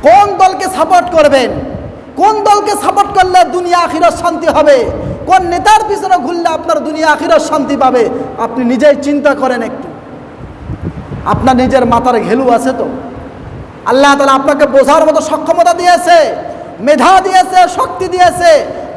কোন দলকে সাপোর্ট করবেন, কোন দলকে সাপোর্ট করলে দুনিয়া আখিরাত শান্তি হবে, কোন নেতার পিছনে ঘুরলে আপনার দুনিয়া আখিরাত শান্তি পাবে, আপনি নিজেই চিন্তা করেন একটু। আপনার নিজের মাথার ঘেলু আছে তো? আল্লাহ তাআলা আপনাকে বোঝার মতো সক্ষমতা দিয়েছে, মেধা দিয়েছে, শক্তি দিয়েছে,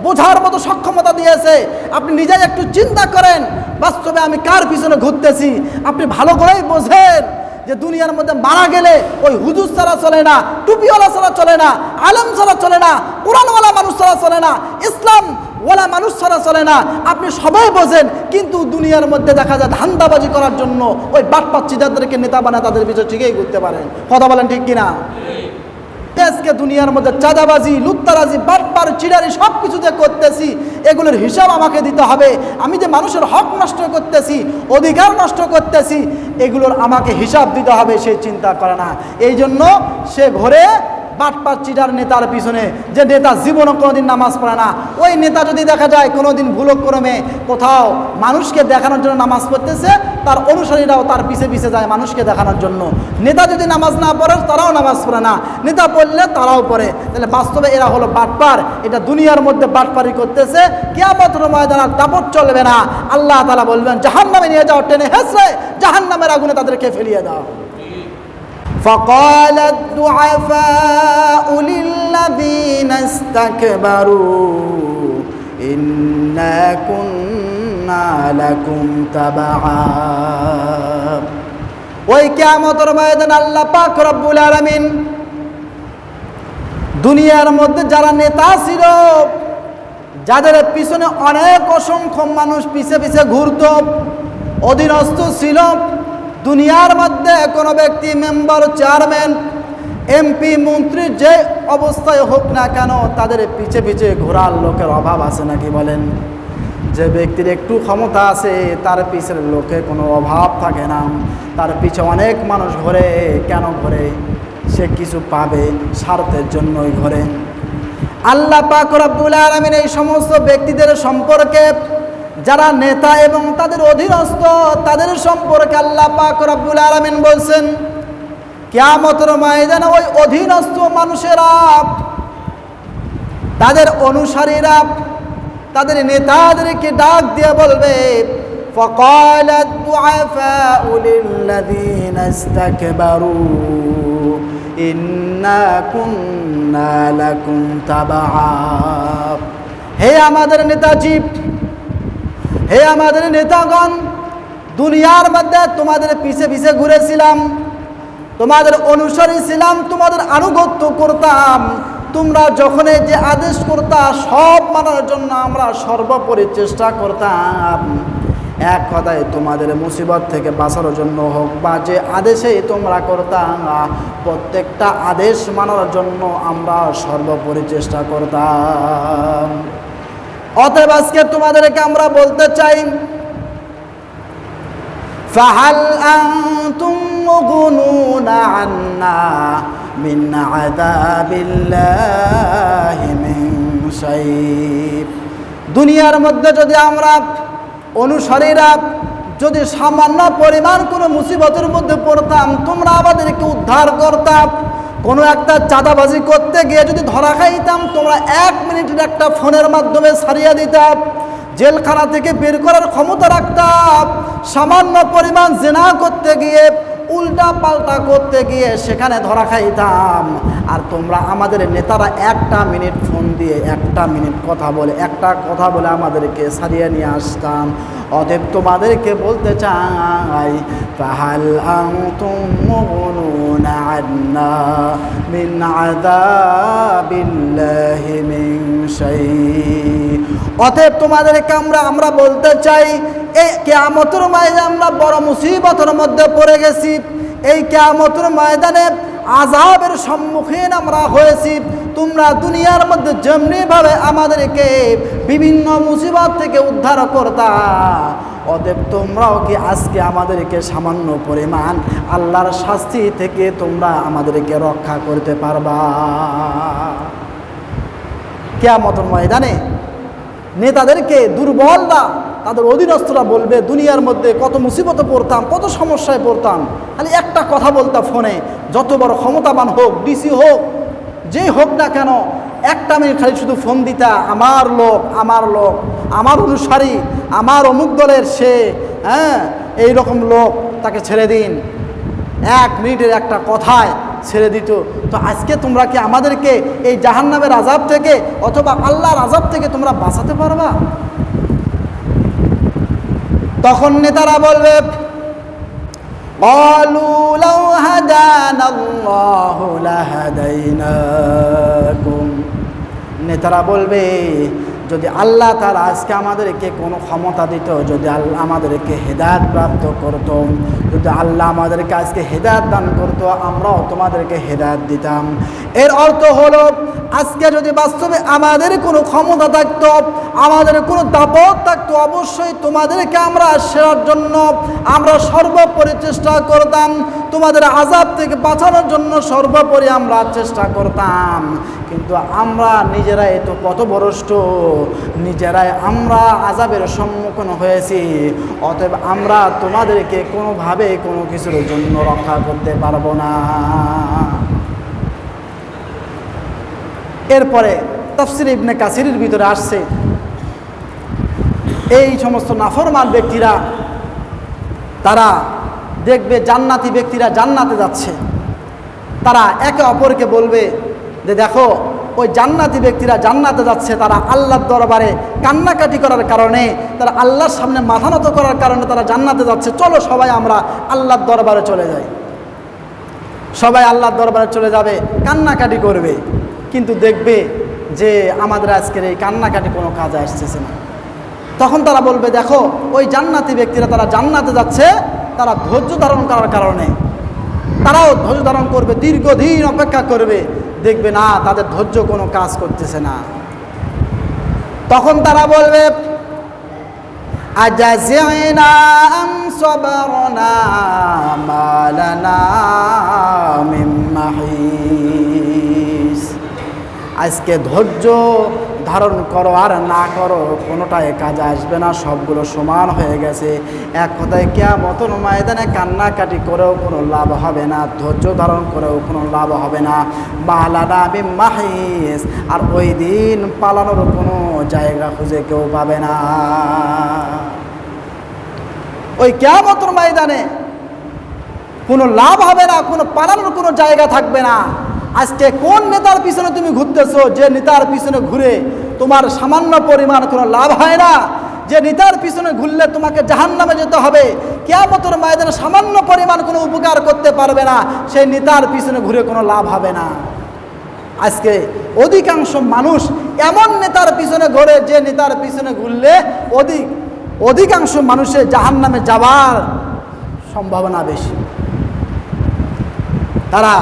বোঝার মতো সক্ষমতা দিয়েছে। আপনি নিজেই একটু চিন্তা করেন, বাস্তবে আমি কার পিছনে ঘুরতেছি। আপনি ভালো করেই বোঝেন যে দুনিয়ার মধ্যে মারা গেলে ওই হুজুর ছাড়া চলে না, টুপিওয়ালা ছাড়া চলে না, আলেম ছাড়া চলে না, কোরআনওয়ালা মানুষ ছাড়া চলে না, ইসলাম ওলা মানুষ ছাড়া চলে না। আপনি সবাই বোঝেন, কিন্তু দুনিয়ার মধ্যে দেখা যায় ধান্দাবাজি করার জন্য ওই বাটপাচ্ছি যাদেরকে নেতা বানায় তাদের পিছনে ঠিকই ঘুরতে পারেন। কথা বলেন ঠিক কিনা? আজকে দুনিয়ার মধ্যে চাঁদাবাজি, লুত্তারাজি, বাটপার, চিড়ারি সব কিছু যে করতেছি, এগুলোর হিসাব আমাকে দিতে হবে। আমি যে মানুষের হক নষ্ট করতেছি, অধিকার নষ্ট করতেছি, এগুলোর আমাকে হিসাব দিতে হবে, সেই চিন্তা করে না। এই জন্য সে ঘরে বাটপার চিটার নেতার পিছনে, যে নেতা জীবনও কোনোদিন নামাজ পড়ে না, ওই নেতা যদি দেখা যায় কোনোদিন ভুলক্রমে কোথাও মানুষকে দেখানোর জন্য নামাজ পড়তেছে, তার অনুসারীরাও তার পিছে পিছে যায় মানুষকে দেখানোর জন্য। নেতা যদি নামাজ না পড়ে তারাও নামাজ পড়ে না, নেতা পড়লে তারাও পড়ে। তাহলে বাস্তবে এরা হলো বাটপার, এটা দুনিয়ার মধ্যে বাটপারি করতেছে। কিয়ামতের ময়দানে দাপট চলবে না। আল্লাহ তাআলা বলবেন জাহান্নামে নিয়ে যাও, টেনে হেঁচড়ে জাহান্নামের আগুনে তাদেরকে ফেলিয়ে দাও। فقال الضعفاء للذين استكبروا إنا كنا لكم تبعا। ওই কিয়ামতের ময়দানে আল্লাহ পাক রব্বুল আলামিন দুনিয়ার মধ্যে যারা নেতা ছিল, যাদের পিছনে অনেক অসংখ্য মানুষ পিছে পিছে ঘুরত, অধীনস্থ ছিল, দুনিয়ার মধ্যে কোনো ব্যক্তি মেম্বার, চেয়ারম্যান, এমপি, মন্ত্রী যে অবস্থায় হোক না কেন, তাদের পিছে পিছে ঘোরার লোকের অভাব আছে নাকি বলেন? যে ব্যক্তির একটু ক্ষমতা আছে তার পিছের লোকের কোনো অভাব থাকে না। তার পিছে অনেক মানুষ ঘোরে। কেন ঘোরে? সে কিছু পাবে, স্বার্থের জন্যই ঘোরে। আল্লাহ পাক রব্বুল আলামিন এই সমস্ত ব্যক্তিদের সম্পর্কে, যারা নেতা এবং তাদের অধীনস্থ, তাদের সম্পর্কে আল্লাহ পাক রব্বুল আলামিন বলছেন কিয়ামতের ময়দানে ওই অধীনস্থ মানুষেরা, তাদের অনুসারীরা তাদের নেতাদেরকে ডাক দিয়ে বলবে فقال الضعفاء للذين استكبروا إنا كنا لكم تبعا। হে আমাদের নেতাজি, হে আমাদের নেতাগণ, দুনিয়ার মধ্যে তোমাদের পিছে পিছে ঘুরেছিলাম, তোমাদের অনুসারী ছিলাম, তোমাদের আনুগত্য করতাম। তোমরা যখন যে আদেশ করতা সব মানার জন্য আমরা সর্বোপরি চেষ্টা করতাম। এক কথায় তোমাদের মুসিবত থেকে বাঁচানোর জন্য হোক বা যে আদেশেই তোমরা করতাম, প্রত্যেকটা আদেশ মানার জন্য আমরা সর্বোপরি চেষ্টা করতাম। অতএব আজকে তোমাদেরকে আমরা বলতে চাই ফাহাল আনতুম মুগনুনা আন্না মিন আযাবিল্লাহি মিন শাই। দুনিয়ার মধ্যে যদি আমরা অনুসারীরা যদি সামান্য পরিমাণ কোনো মুসিবতের মধ্যে পড়তাম, তোমরা আমাদেরকে উদ্ধার করতাম। কোনো একটা চাঁদাবাজি করতে গিয়ে যদি ধরা খাইতাম, তোমরা 1 মিনিটের একটা ফোনের মাধ্যমে ছাড়িয়ে দিতাম, জেলখানা থেকে বের করার ক্ষমতা রাখতাম। সামান্য পরিমাণ জিনা করতে গিয়ে, উল্টা পাল্টা করতে গিয়ে সেখানে ধরা খাইতাম, আর তোমরা আমাদের নেতারা 1টা মিনিট ফোন দিয়ে 1টা মিনিট কথা বলে, একটা কথা বলে আমাদেরকে ছাড়িয়ে নিয়ে আসতাম। অতএব তোমাদেরকে বলতে চাই ফাহাল আনতুম মুগনুনা আন্না মিন আযাবিল্লাহি মিন শাই। অতএব তোমাদেরকে আমরা বলতে চাই, এই কিয়ামতের ময়দানে আমরা বড় মুসিবতের মধ্যে পড়ে গেছি। এই কিয়ামতের ময়দানে আযাবের সম্মুখীন আমরা হয়েছি। তোমরা দুনিয়ার মধ্যে যেমনিভাবে আমাদেরকে বিভিন্ন মুসিবত থেকে উদ্ধার করতা, অতএব তোমরাও কি আজকে আমাদেরকে সামান্য পরিমাণ আল্লাহর শাস্তি থেকে তোমরা আমাদেরকে রক্ষা করতে পারবা? কিয়ামতের ময়দানে নেতাদেরকে দুর্বলরা, তাদের অধীনস্থরা বলবে দুনিয়ার মধ্যে কত মুসিবতে পড়তাম, কত সমস্যায় পড়তাম, খালি একটা কথা বলতাম ফোনে, যত বড় ক্ষমতাবান হোক, ডিসি হোক, যেই হোক না কেন, একটা মিনিট খালি শুধু ফোন দিতা, আমার লোক, আমার অনুসারী, আমার অমুক দলের সে, এইরকম লোক, তাকে ছেড়ে দিন। 1 মিনিটের একটা কথায় ছেড়ে দিত। তো আজকে তোমরা কি আমাদেরকে এই জাহান্নামের আযাব থেকে অথবা আল্লাহর আযাব থেকে তোমরা বাঁচাতে পারবা? তখন নেতারা বলবে, ক্বালু লাউ হাদানাল্লাহু লাহাদাইনাকুম। নেতারা বলবে, যদি আল্লাহ তাআলা আজকে আমাদেরকে কোনো ক্ষমতা দিত, যদি আল্লাহ আমাদেরকে হেদায়েত প্রাপ্ত করত, যদি আল্লাহ আমাদেরকে আজকে হেদায়েত দান করত, আমরাও তোমাদেরকে হেদায়েত দিতাম। এর অর্থ হলো, আজকে যদি বাস্তবে আমাদের কোনো ক্ষমতা থাকতো, আমাদের কোনো দাপট থাকতো, অবশ্যই তোমাদেরকে আমরা সেরার জন্য আমরা সর্বোপরি চেষ্টা করতাম, তোমাদের আযাব থেকে বাঁচানোর জন্য সর্বোপরি আমরা চেষ্টা করতাম। কিন্তু আমরা নিজেরাই তো পথভ্রষ্ট, নিজেরাই আমরা আযাবের সম্মুখীন হয়েছি। অতএব আমরা তোমাদেরকে কোনোভাবে কোনো কিছুর জন্য রক্ষা করতে পারবো না। এরপরে তাফসীর ইবনে কাসিরের ভিতরে আসছে, এই সমস্ত নাফরমান ব্যক্তিরা তারা দেখবে জান্নাতি ব্যক্তিরা জান্নাতে যাচ্ছে, তারা একে অপরকে বলবে যে দেখো ওই জান্নাতি ব্যক্তিরা জান্নাতে যাচ্ছে, তারা আল্লাহর দরবারে কান্নাকাটি করার কারণে, তারা আল্লাহর সামনে মাথা নত করার কারণে তারা জান্নাতে যাচ্ছে, চলো সবাই আমরা আল্লাহর দরবারে চলে যাই। সবাই আল্লাহর দরবারে চলে যাবে, কান্নাকাটি করবে, কিন্তু দেখবে যে আমাদের আজকের এই কান্নাকাটি কোনো কাজে আসতেছে না। তখন তারা বলবে দেখো ওই জান্নাতি ব্যক্তিরা তারা জান্নাতে যাচ্ছে, তারা ধৈর্য ধারণ করার কারণে, তারাও ধৈর্য ধারণ করবে, দীর্ঘদিন অপেক্ষা করবে, দেখবে না তাদের ধৈর্য কোনো কাজ করতেছে না। তখন তারা বলবে আজাজিনা আম সাবারনা মা লানা মিন মাহিস। আজকে ধৈর্য ধারণ করো আর না করো কোনোটাই কাজে আসবে না, সবগুলো সমান হয়ে গেছে। এক কথায় কিয়ামতের ময়দানে কান্নাকাটি করেও কোনো লাভ হবে না, ধৈর্য ধারণ করেও কোনো লাভ হবে না। মালানা মিন মাহিস, আর ওই দিন পালানোর কোনো জায়গা খুঁজে কেউ পাবে না। ওই কিয়ামতের ময়দানে কোনো লাভ হবে না, কোনো পালানোর কোনো জায়গা থাকবে না। আজকে কোন নেতার পিছনে তুমি ঘুরতেছো, যে নেতার পিছনে ঘুরে তোমার সামান্য পরিমাণ কোনো লাভ হয় না, যে নেতার পিছনে ঘুরলে তোমাকে জাহান্নামে যেতে হবে, কিয়ামতের ময়দানে সামান্য পরিমাণ কোনো উপকার করতে পারবে না, সেই নেতার পিছনে ঘুরে কোনো লাভ হবে না। আজকে অধিকাংশ মানুষ এমন নেতার পিছনে ঘোরে যে নেতার পিছনে ঘুরলে অধিকাংশ মানুষের জাহান্নামে যাওয়ার সম্ভাবনা বেশি। তারা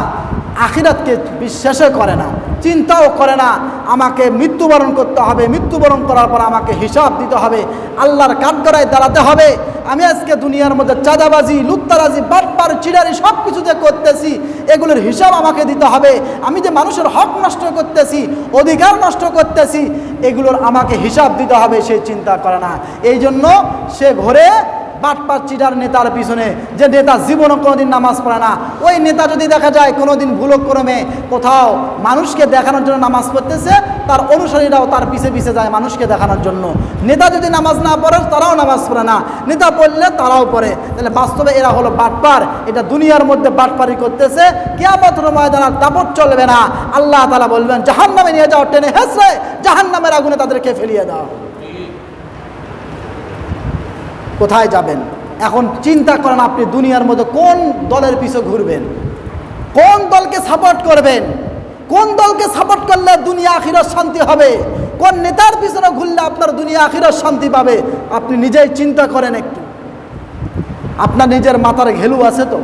আখিরাতকে বিশ্বাসও করে না, চিন্তাও করে না, আমাকে মৃত্যুবরণ করতে হবে, মৃত্যুবরণ করার পর আমাকে হিসাব দিতে হবে, আল্লাহর কাঠগড়ায় দাঁড়াতে হবে। আমি আজকে দুনিয়ার মধ্যে চাঁদাবাজি, লুটতারাজি, বাটপার, চিড়ারি সব কিছু যে করতেছি, এগুলোর হিসাব আমাকে দিতে হবে। আমি যে মানুষের হক নষ্ট করতেছি, অধিকার নষ্ট করতেছি, এগুলোর আমাকে হিসাব দিতে হবে, সে চিন্তা করে না। এই জন্য সে ঘরে বাটপার চিটার নেতার পিছনে, যে নেতা জীবনও কোনোদিন নামাজ পড়ে না। ওই নেতা যদি দেখা যায় কোনোদিন ভুলক্রমে কোথাও মানুষকে দেখানোর জন্য নামাজ পড়তেছে, তার অনুসারীরাও তার পিছে পিছে যায় মানুষকে দেখানোর জন্য। নেতা যদি নামাজ না পড়ে তারাও নামাজ পড়ে না, নেতা পড়লে তারাও পড়ে। তাহলে বাস্তবে এরা হলো বাটপার, এটা দুনিয়ার মধ্যে বাটপারি করতেছে। কিয়ামতের ময়দানে দাপট চলবে না, আল্লাহ তাআলা বলবেন জাহান্নামে নিয়ে যাও, টেনে হেঁচড়ে জাহান্নামের আগুনে তাদেরকে ফেলিয়ে দাও। কোথায় যাবেন? এখন চিন্তা করেন আপনি দুনিয়ার মধ্যে কোন দলের পিছনে ঘুরবেন, কোন দলকে সাপোর্ট করবেন, কোন দলকে সাপোর্ট করলে দুনিয়া আখিরাত শান্তি হবে, কোন নেতার পিছনে ঘুরলে আপনার দুনিয়া আখিরাত শান্তি পাবে। আপনি নিজেই চিন্তা করেন একটু, আপনার নিজের মাথার ঘেলু আছে তো?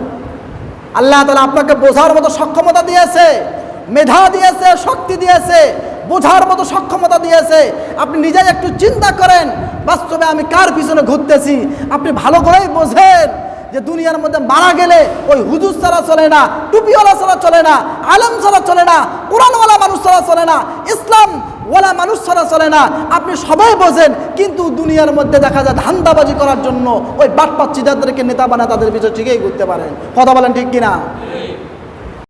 আল্লাহ তাআলা আপনাকে বোঝার মতো সক্ষমতা দিয়েছে, মেধা দিয়েছে, শক্তি দিয়েছে, বোঝার মতো সক্ষমতা দিয়েছে। আপনি নিজেই একটু চিন্তা করেন, বাস্তবে আমি কার পিছনে ঘুরতেছি। আপনি ভালো করেই বোঝেন যে দুনিয়ার মধ্যে মারা গেলে ওই হুজুর ছাড়া চলে না, টুপিওয়ালা ছাড়া চলে না, আলেম ছাড়া চলে না, কোরআনওয়ালা মানুষ ছাড়া চলে না, ইসলামওয়ালা মানুষ ছাড়া চলে না। আপনি সবাই বোঝেন, কিন্তু দুনিয়ার মধ্যে দেখা যায় ধান্দাবাজি করার জন্য ওই বাটপাচ্ছিদারদেরকে নেতা বানায় তাদের পিছনে ঠিকই ঘুরতে পারেন। কথা বলেন ঠিক কিনা?